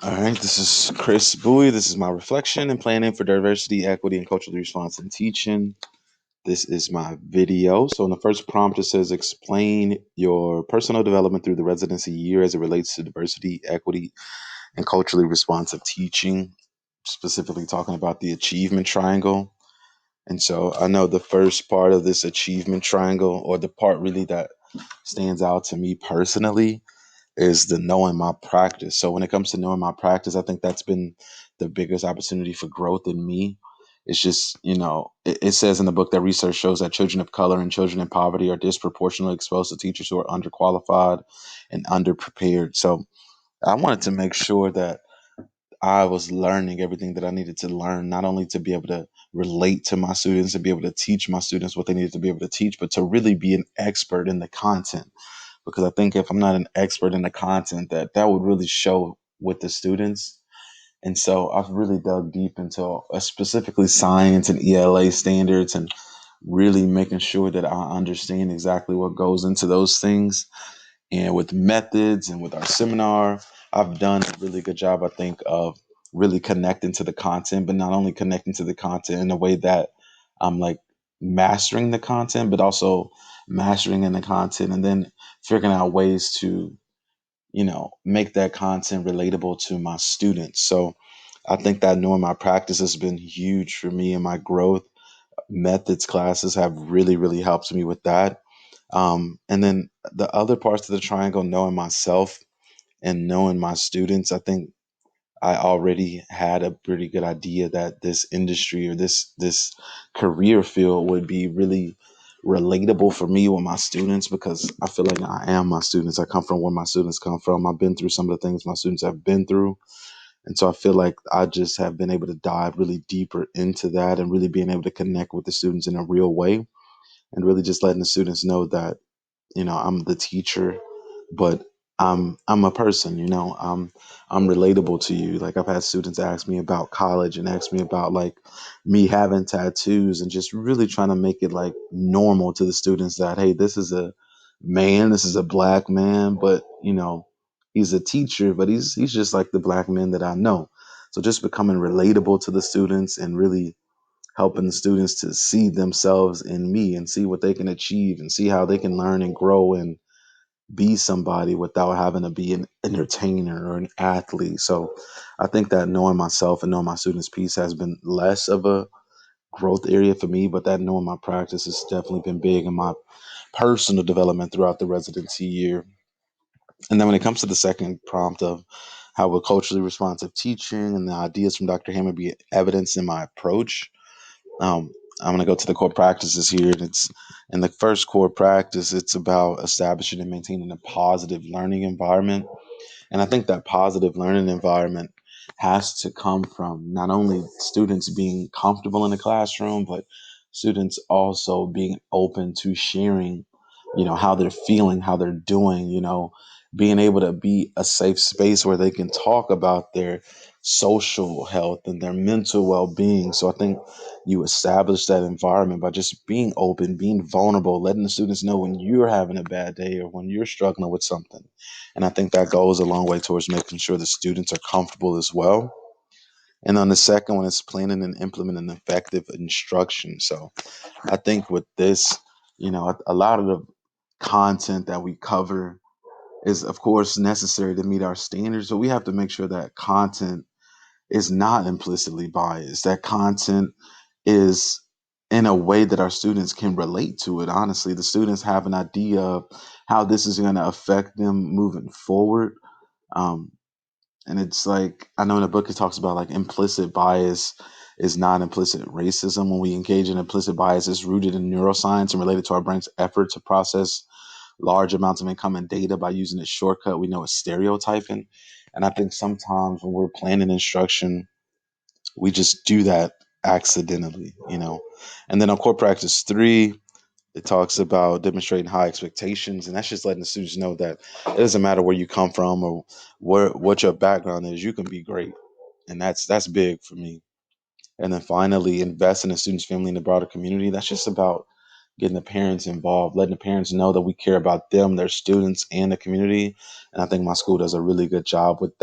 All right, this is Chris Bowie. This is my reflection and planning for diversity, equity, and culturally responsive teaching. This is my video. So, in the first prompt, it says explain your personal development through the residency year as it relates to diversity, equity, and culturally responsive teaching, specifically talking about the achievement triangle. And so, I know the first part of this achievement triangle, or the part really that stands out to me personally, is the knowing my practice. So when it comes to knowing my practice, I think that's been the biggest opportunity for growth in me. It's just, it says in the book that research shows that children of color and children in poverty are disproportionately exposed to teachers who are underqualified and underprepared. So I wanted to make sure that I was learning everything that I needed to learn, not only to be able to relate to my students, to be able to teach my students what they needed to be able to teach, but to really be an expert in the content, because I think if I'm not an expert in the content, that would really show with the students. And so I've really dug deep into specifically science and ELA standards, and really making sure that I understand exactly what goes into those things. And with methods and with our seminar, I've done a really good job, I think, of really connecting to the content, but not only connecting to the content in a way that I'm like mastering the content, but also mastering in the content and then figuring out ways to, make that content relatable to my students. So I think that knowing my practice has been huge for me and my growth. Methods classes have really, really helped me with that. And then the other parts of the triangle, knowing myself and knowing my students, I think I already had a pretty good idea that this industry or this career field would be really relatable for me with my students, because I feel like I am my students. I come from where my students come from. I've been through some of the things my students have been through. And so I feel like I just have been able to dive really deeper into that and really being able to connect with the students in a real way, and really just letting the students know that, I'm the teacher, but I'm a person. I'm relatable to you. Like, I've had students ask me about college and ask me about like me having tattoos, and just really trying to make it like normal to the students that, hey, this is a man, this is a black man, but he's a teacher, but he's just like the black men that I know. So just becoming relatable to the students and really helping the students to see themselves in me and see what they can achieve and see how they can learn and grow and be somebody without having to be an entertainer or an athlete. So I think that knowing myself and knowing my students piece has been less of a growth area for me, but that knowing my practice has definitely been big in my personal development throughout the residency year. And then when it comes to the second prompt of how will culturally responsive teaching and the ideas from Dr. Hammer be evidence in my approach, um, I'm going to go to the core practices here. And it's in the first core practice, it's about establishing and maintaining a positive learning environment. And I think that positive learning environment has to come from not only students being comfortable in the classroom, but students also being open to sharing, how they're feeling, how they're doing, being able to be a safe space where they can talk about their social health and their mental well-being. So I think you establish that environment by just being open, being vulnerable, letting the students know when you're having a bad day or when you're struggling with something. And I think that goes a long way towards making sure the students are comfortable as well. And on the second one is planning and implementing effective instruction. So I think with this, a lot of the content that we cover is, of course, necessary to meet our standards. So we have to make sure that content is not implicitly biased, that content is in a way that our students can relate to it. Honestly, the students have an idea of how this is going to affect them moving forward. Um, and it's like, I know in the book it talks about like implicit bias is not implicit racism. When we engage in implicit bias, it's rooted in neuroscience and related to our brain's effort to process large amounts of incoming data by using a shortcut we know as stereotyping. And I think sometimes when we're planning instruction, we just do that accidentally. And then on core practice 3, it talks about demonstrating high expectations, and that's just letting the students know that it doesn't matter where you come from or what your background is. You can be great, and that's big for me. And then finally, invest in the students' family and the broader community. That's just about getting the parents involved, letting the parents know that we care about them, their students, and the community. And I think my school does a really good job with that.